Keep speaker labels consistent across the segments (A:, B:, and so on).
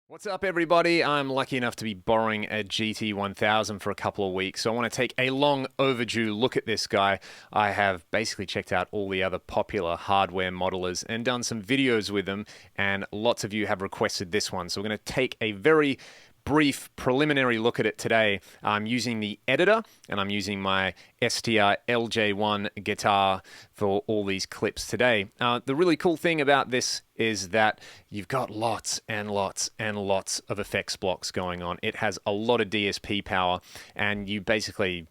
A: What's up, everybody? I'm lucky enough to be borrowing a GT-1000 for a couple of weeks, so I want to take a long overdue look at this guy. I have basically checked out all the other popular hardware modelers and done some videos with them, and lots of you have requested this one, so we're going to take a very brief preliminary look at it today. I'm using the editor and I'm using my STR LJ1 guitar for all these clips today. The really cool thing about this is that you've got lots and lots and lots of effects blocks going on. It has a lot of DSP power and you basically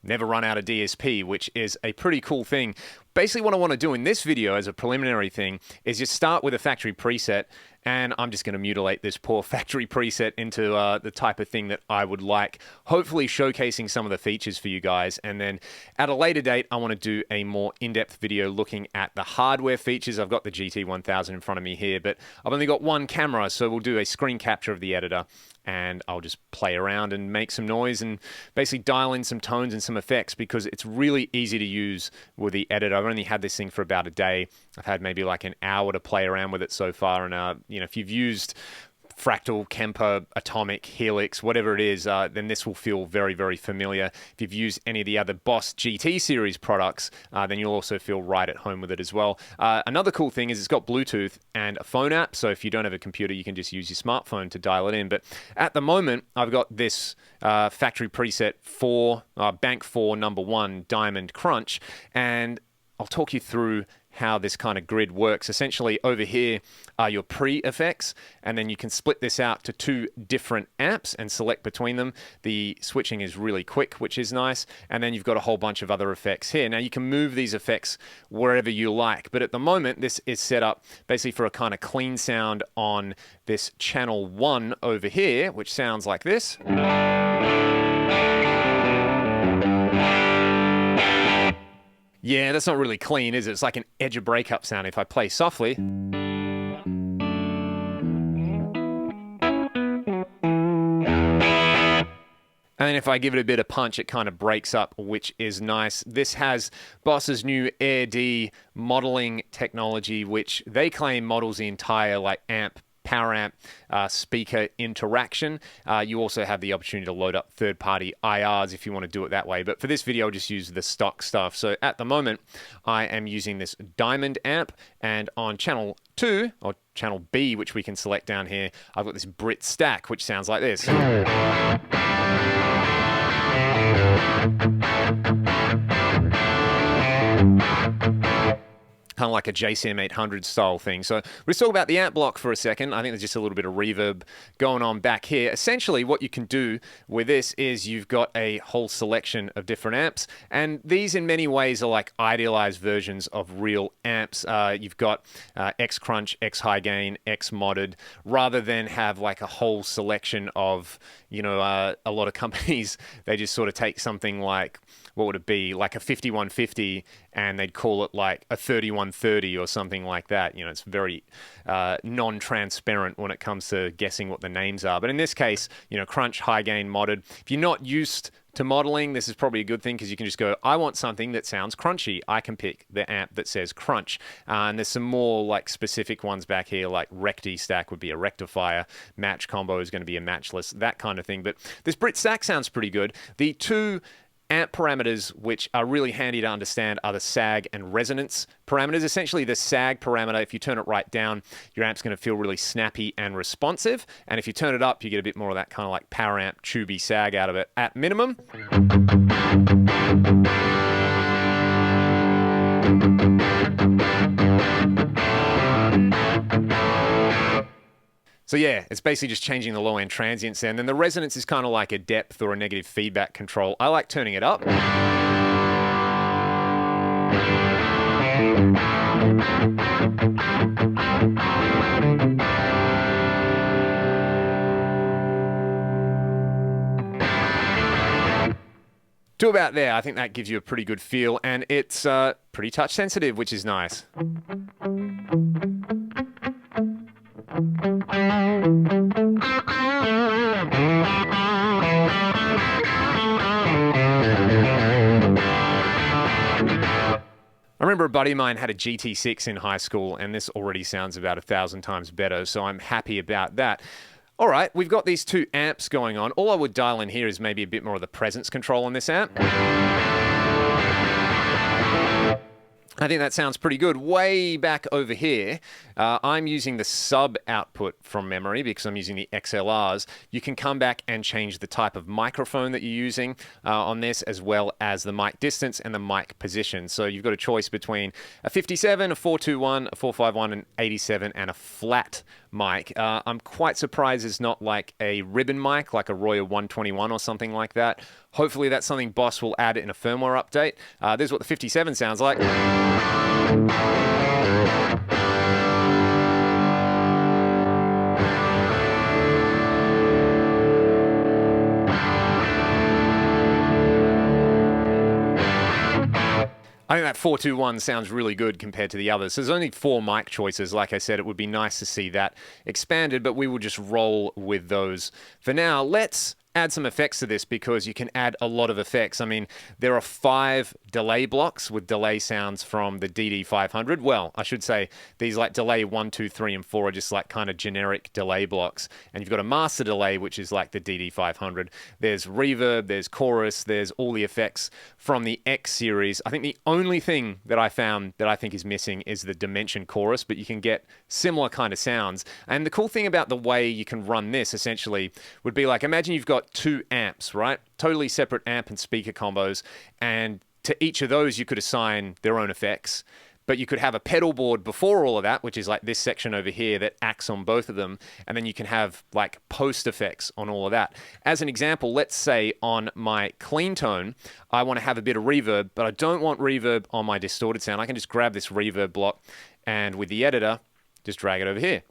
A: never run out of DSP, which is a pretty cool thing. Basically what I want to do in this video as a preliminary thing is just start with a factory preset, and I'm just going to mutilate this poor factory preset into the type of thing that I would like, hopefully showcasing some of the features for you guys. And then at a later date, I want to do a more in-depth video looking at the hardware features. I've got the GT-1000 in front of me here, but I've only got one camera, so we'll do a screen capture of the editor, and I'll just play around and make some noise and basically dial in some tones and some effects, because it's really easy to use with the editor. I've only had this thing for about a day. I've had maybe like an hour to play around with it so far, and if you've used Fractal, Kemper, Atomic, Helix, whatever it is, then this will feel very, very familiar. If you've used any of the other Boss GT series products, then you'll also feel right at home with it as well. Another cool thing is it's got Bluetooth and a phone app, so if you don't have a computer, you can just use your smartphone to dial it in. But at the moment, I've got this factory preset for Bank 4 number 1 Diamond Crunch, and I'll talk you through how this kind of grid works. Essentially, over here are your pre-effects, and then you can split this out to two different amps and select between them. The switching is really quick, which is nice, and then you've got a whole bunch of other effects here. Now, you can move these effects wherever you like, but at the moment, this is set up basically for a kind of clean sound on this channel 1 over here, which sounds like this. Yeah, that's not really clean, is it? It's like an edge of breakup sound. If I play softly. And then if I give it a bit of punch, it kind of breaks up, which is nice. This has Boss's new Air D modeling technology, which they claim models the entire power amp speaker interaction. You also have the opportunity to load up third-party IRs if you want to do it that way. But for this video, I'll just use the stock stuff. So at the moment, I am using this Diamond amp, and on channel 2, or channel B, which we can select down here, I've got this Brit stack, which sounds like this. Kind of like a JCM 800 style thing. So let's talk about the amp block for a second. I think there's just a little bit of reverb going on back here. Essentially, what you can do with this is you've got a whole selection of different amps, and these in many ways are like idealized versions of real amps. You've got X Crunch, X High Gain, X Modded, rather than have like a whole selection of, a lot of companies, they just sort of take something like, what would it be, like a 5150, and they'd call it like a 3130 or something like that. It's very non-transparent when it comes to guessing what the names are. But in this case, Crunch, High Gain, Modded. If you're not used to modeling, this is probably a good thing, because you can just go, I want something that sounds crunchy. I can pick the amp that says Crunch. And there's some more like specific ones back here, like Recti stack would be a rectifier, match combo is going to be a matchless, that kind of thing. But this Brit stack sounds pretty good. The two amp parameters which are really handy to understand are the Sag and Resonance Parameters. Essentially, the Sag parameter, if you turn it right down, your amp's going to feel really snappy and responsive. And if you turn it up, you get a bit more of that kind of like power amp, tubey sag out of it at minimum. So yeah, it's basically just changing the low-end transients there. And then the resonance is kind of like a depth or a negative feedback control. I like turning it up. To about there, I think that gives you a pretty good feel, and it's pretty touch sensitive, which is nice. I remember a buddy of mine had a GT6 in high school, and this already sounds about 1,000 times better, so I'm happy about that. All right, we've got these two amps going on. All I would dial in here is maybe a bit more of the presence control on this amp. I think that sounds pretty good. Way back over here, I'm using the sub output from memory because I'm using the XLRs. You can come back and change the type of microphone that you're using on this, as well as the mic distance and the mic position. So you've got a choice between a 57, a 421, a 451, an 87, and a flat mic. I'm quite surprised it's not like a ribbon mic, like a Royer 121 or something like that. Hopefully that's something Boss will add in a firmware update. This is what the 57 sounds like. I think that 421 sounds really good compared to the others. So there's only 4 mic choices. Like I said, it would be nice to see that expanded, but we will just roll with those. For now, let's add some effects to this because you can add a lot of effects. I mean, there are 5 delay blocks with delay sounds from the DD-500. Well, I should say these like delay 1, 2, 3, and 4 are just like kind of generic delay blocks. And you've got a master delay, which is like the DD-500. There's reverb, there's chorus, there's all the effects from the X series. I think the only thing that I found that I think is missing is the dimension chorus, but you can get similar kind of sounds. And the cool thing about the way you can run this essentially would be like, imagine you've got 2 amps, right? Totally separate amp and speaker combos. And to each of those, you could assign their own effects. But you could have a pedal board before all of that, which is like this section over here that acts on both of them. And then you can have like post effects on all of that. As an example, let's say on my clean tone, I want to have a bit of reverb, but I don't want reverb on my distorted sound. I can just grab this reverb block and with the editor, just drag it over here.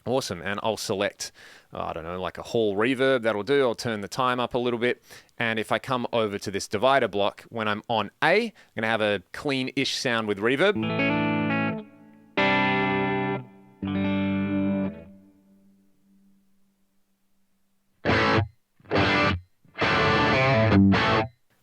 A: Awesome. And I'll select, I don't know, like a hall reverb. That'll do. I'll turn the time up a little bit. And if I come over to this divider block, when I'm on A, I'm going to have a clean-ish sound with reverb.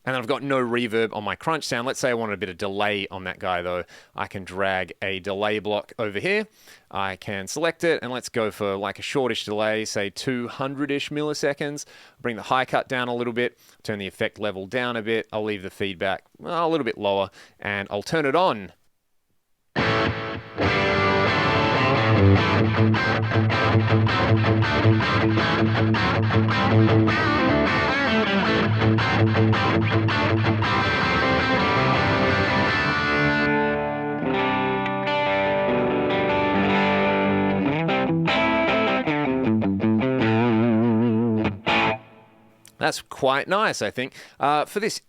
A: And I've got no reverb on my crunch sound. Let's say I wanted a bit of delay on that guy though. I can drag a delay block over here. I can select it and let's go for like a shortish delay, say 200-ish milliseconds. Bring the high cut down a little bit, turn the effect level down a bit. I'll leave the feedback a little bit lower and I'll turn it on. That's quite nice, I think. For this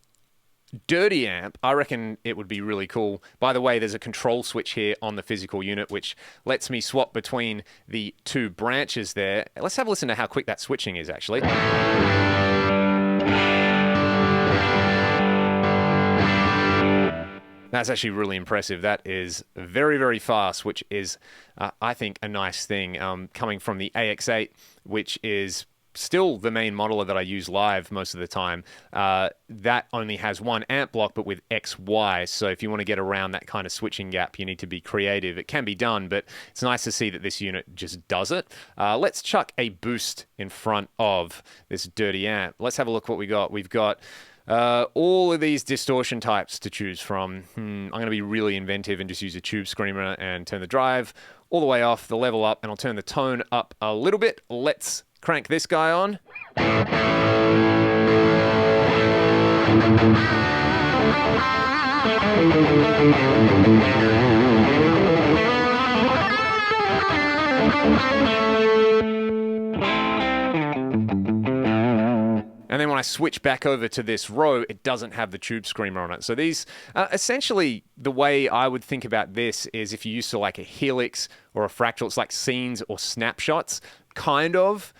A: dirty amp, I reckon it would be really cool. By the way, there's a control switch here on the physical unit, which lets me swap between the 2 branches there. Let's have a listen to how quick that switching is, actually. That's actually really impressive. That is very, very fast, which is, I think, a nice thing. Coming from the AX8, which is still the main modeler that I use live most of the time, that only has 1 amp block, but with XY. So if you want to get around that kind of switching gap, you need to be creative. It can be done, but it's nice to see that this unit just does it. Let's chuck a boost in front of this dirty amp. Let's have a look what we got. We've got all of these distortion types to choose from. I'm going to be really inventive and just use a tube screamer and turn the drive all the way off, the level up, and I'll turn the tone up a little bit. Let's crank this guy on. And then when I switch back over to this row, it doesn't have the tube screamer on it. So these, essentially, the way I would think about this is if you used to like a helix or a fractal, it's like scenes or snapshots, kind of,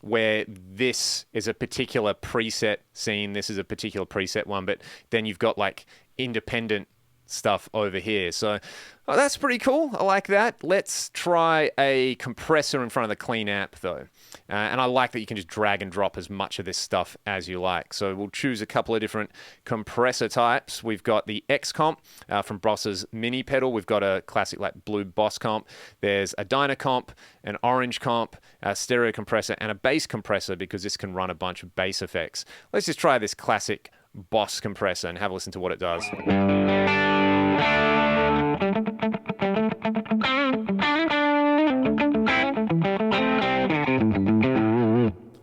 A: where this is a particular preset scene, this is a particular preset one, but then you've got like independent stuff over here. So that's pretty cool. I like that. Let's try a compressor in front of the clean amp though. And I like that you can just drag and drop as much of this stuff as you like. So we'll choose a couple of different compressor types. We've got the X comp from Boss's mini pedal. We've got a classic like blue Boss comp. There's a Dyna comp, an orange comp, a stereo compressor, and a bass compressor because this can run a bunch of bass effects. Let's just try this classic Boss compressor and have a listen to what it does.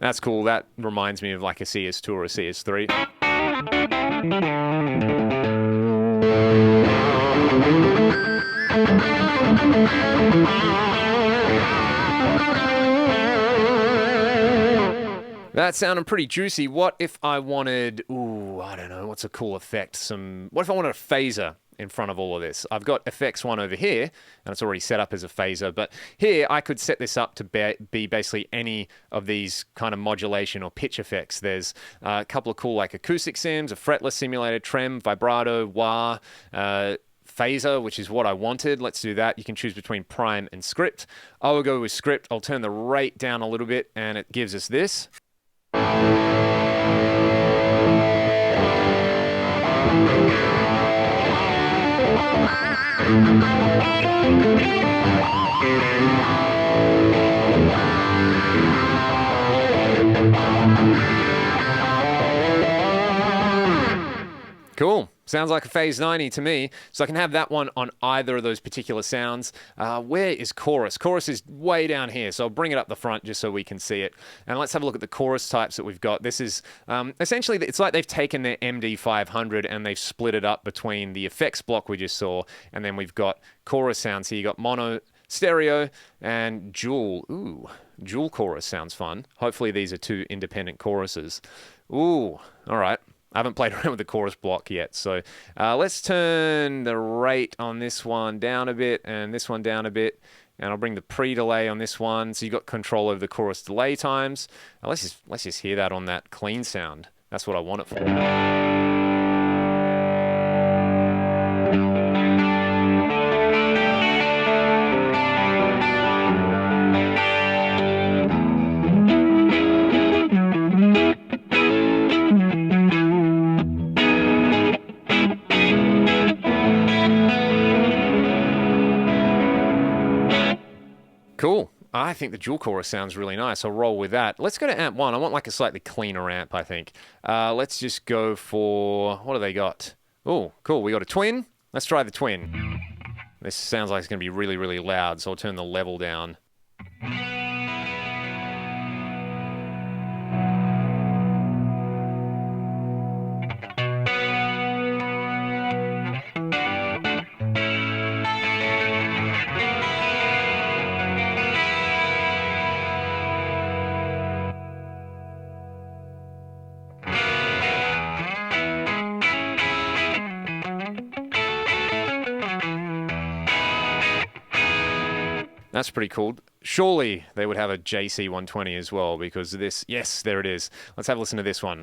A: That's cool. That reminds me of like a CS2 or a CS3. That sounded pretty juicy. What if I wanted, I don't know, what's a cool effect? What if I wanted a phaser in front of all of this? I've got effects one over here, and it's already set up as a phaser, but here I could set this up to be basically any of these kind of modulation or pitch effects. There's a couple of cool like acoustic sims, a fretless simulator, trem, vibrato, wah, phaser, which is what I wanted. Let's do that. You can choose between prime and script. I will go with script. I'll turn the rate down a little bit, and it gives us this. Cool. Sounds like a Phase 90 to me. So I can have that one on either of those particular sounds. Where is chorus? Chorus is way down here. So I'll bring it up the front just so we can see it. And let's have a look at the chorus types that we've got. This is essentially, it's like they've taken their MD500 and they've split it up between the effects block we just saw. And then we've got chorus sounds here. You got mono, stereo, and Joule. Ooh, Joule chorus sounds fun. Hopefully these are two independent choruses. Ooh, all right. I haven't played around with the chorus block yet, so let's turn the rate on this one down a bit and this one down a bit, and I'll bring the pre-delay on this one, so you've got control over the chorus delay times. Let's just hear that on that clean sound. That's what I want it for. Cool. I think the Joule chorus sounds really nice. I'll roll with that. Let's go to amp 1. I want like a slightly cleaner amp, I think. Let's just go for... what do they got? Oh, cool. We got a twin. Let's try the twin. This sounds like it's going to be really, really loud, so I'll turn the level down. That's pretty cool. Surely they would have a JC120 as well, because this... yes, there it is. Let's have a listen to this one.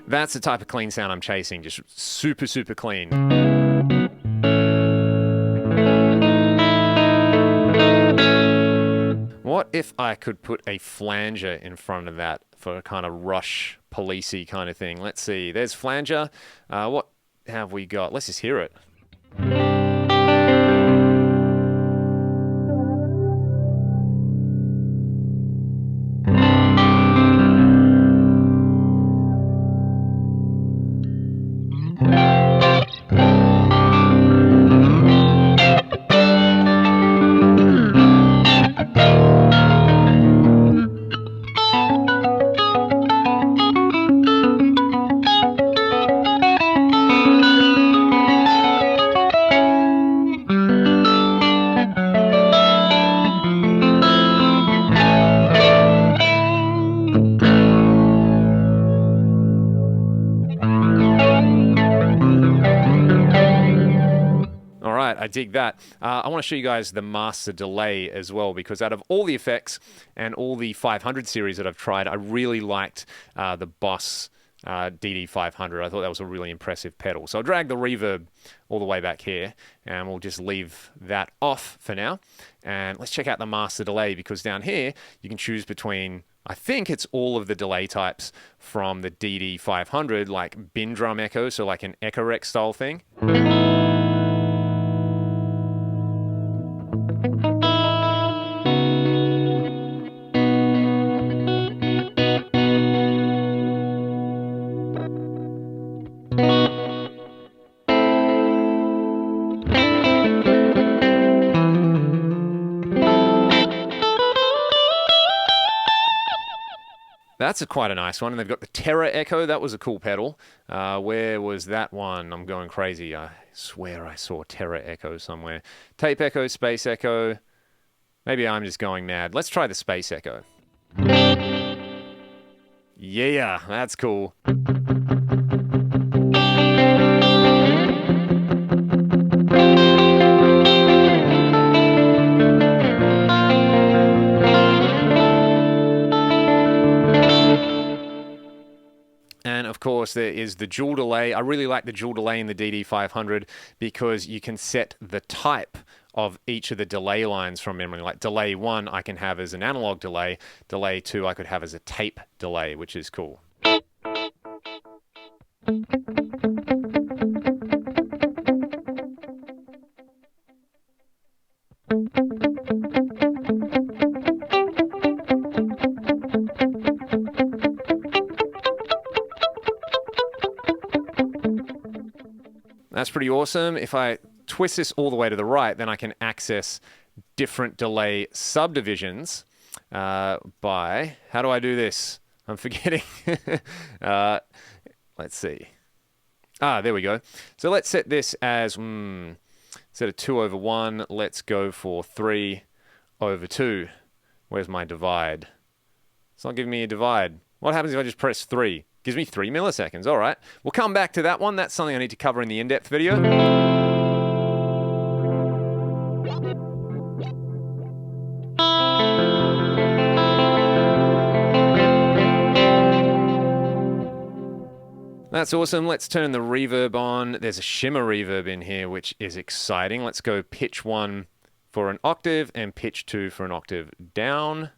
A: That's the type of clean sound I'm chasing, just super, super clean. What if I could put a flanger in front of that for a kind of rush, policey kind of thing? Let's see. There's flanger. What have we got? Let's just hear it. I dig that. I want to show you guys the master delay as well, because out of all the effects and all the 500 series that I've tried, I really liked the Boss DD-500. I thought that was a really impressive pedal. So I'll drag the reverb all the way back here, and we'll just leave that off for now. And let's check out the master delay, because down here you can choose between, I think it's all of the delay types from the DD-500, like bin drum echo, so like an Echo Rec style thing. That's quite a nice one. And they've got the Terra Echo. That was a cool pedal. Where was that one? I'm going crazy. I swear I saw Terra Echo somewhere. Tape Echo, Space Echo. Maybe I'm just going mad. Let's try the Space Echo. Yeah, that's cool. And of course, there is the Joule Delay. I really like the Joule Delay in the DD-500 because you can set the type of each of the delay lines from memory. Like delay 1 I can have as an analog delay. Delay 2 I could have as a tape delay, which is cool. That's pretty awesome. If I twist this all the way to the right, then I can access different delay subdivisions by... How do I do this? I'm forgetting. Let's see. There we go. So let's set this as... instead of 2/1, let's go for 3/2. Where's my divide? It's not giving me a divide. What happens if I just press 3? Gives me 3 milliseconds. All right. We'll come back to that one. That's something I need to cover in the in-depth video. That's awesome. Let's turn the reverb on. There's a shimmer reverb in here, which is exciting. Let's go pitch 1 for an octave and pitch 2 for an octave down.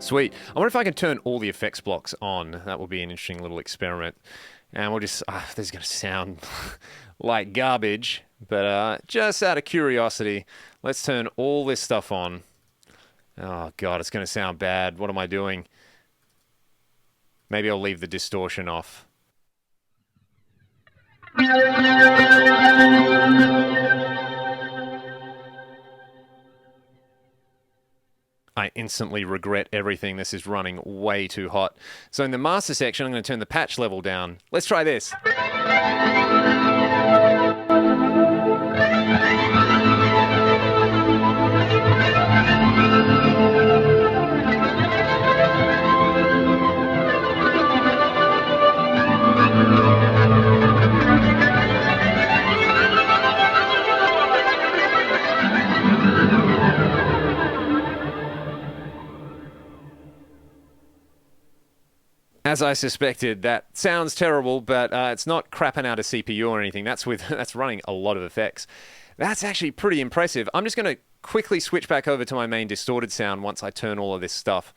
A: Sweet. I wonder if I can turn all the effects blocks on. That will be an interesting little experiment. And we'll just... this is going to sound like garbage, but just out of curiosity, let's turn all this stuff on. Oh, God, it's going to sound bad. What am I doing? Maybe I'll leave the distortion off. I instantly regret everything. This is running way too hot. So in the master section, I'm going to turn the patch level down. Let's try this. As I suspected, that sounds terrible, but it's not crapping out a CPU or anything. That's running a lot of effects. That's actually pretty impressive. I'm just going to quickly switch back over to my main distorted sound once I turn all of this stuff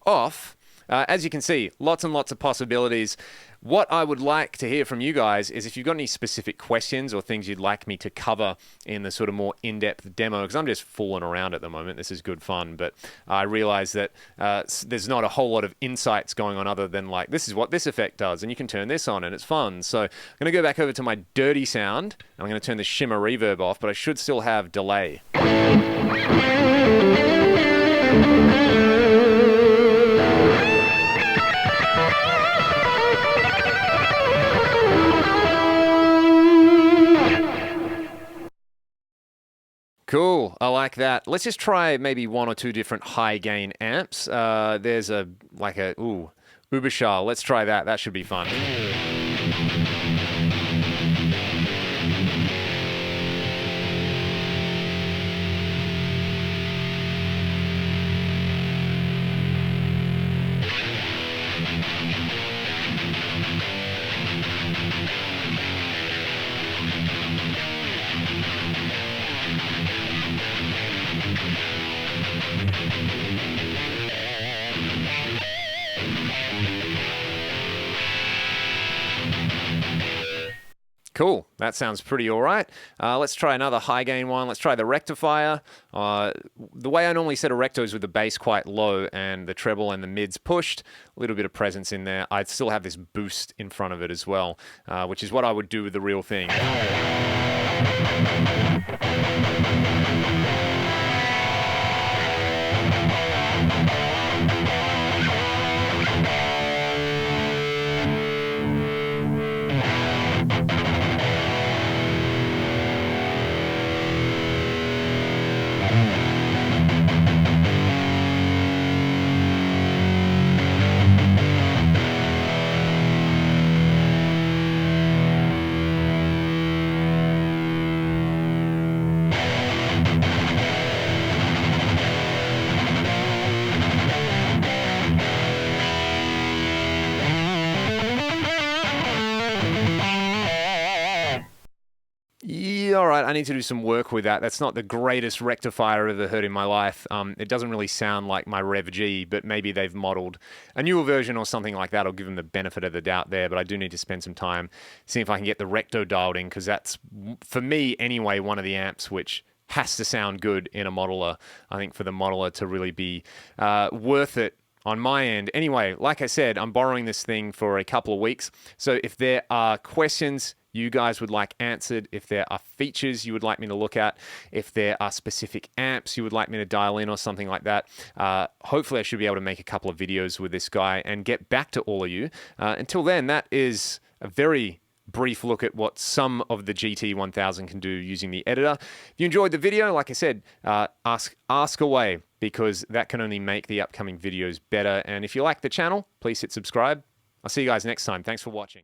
A: off. as you can see, lots and lots of possibilities. What I would like to hear from you guys is if you've got any specific questions or things you'd like me to cover in the sort of more in-depth demo, because I'm just fooling around at the moment. This is good fun, but I realize that there's not a whole lot of insights going on other than like, this is what this effect does, and you can turn this on, and it's fun. So I'm going to go back over to my dirty sound, and I'm going to turn the shimmer reverb off, but I should still have delay. Cool, I like that. Let's just try maybe one or two different high gain amps. There's Uberschall. Let's try that. That should be fun. Cool, that sounds pretty all right. Let's try another high gain one. Let's try the Rectifier. The way I normally set a recto is with the bass quite low and the treble and the mids pushed. A little bit of presence in there. I'd still have this boost in front of it as well, which is what I would do with the real thing. All right, I need to do some work with that. That's not the greatest rectifier I've ever heard in my life. It doesn't really sound like my Rev G, but maybe they've modeled a newer version or something like that. I'll give them the benefit of the doubt there, but I do need to spend some time seeing if I can get the recto dialed in, because that's, for me anyway, one of the amps which has to sound good in a modeler. I think for the modeler to really be worth it on my end. Anyway, like I said, I'm borrowing this thing for a couple of weeks. So if there are questions you guys would like answered, if there are features you would like me to look at, if there are specific amps you would like me to dial in or something like that, hopefully I should be able to make a couple of videos with this guy and get back to all of you. Until then, that is a very brief look at what some of the GT-1000 can do using the editor. If you enjoyed the video, like I said, ask away, because that can only make the upcoming videos better. And if you like the channel, please hit subscribe. I'll see you guys next time. Thanks for watching.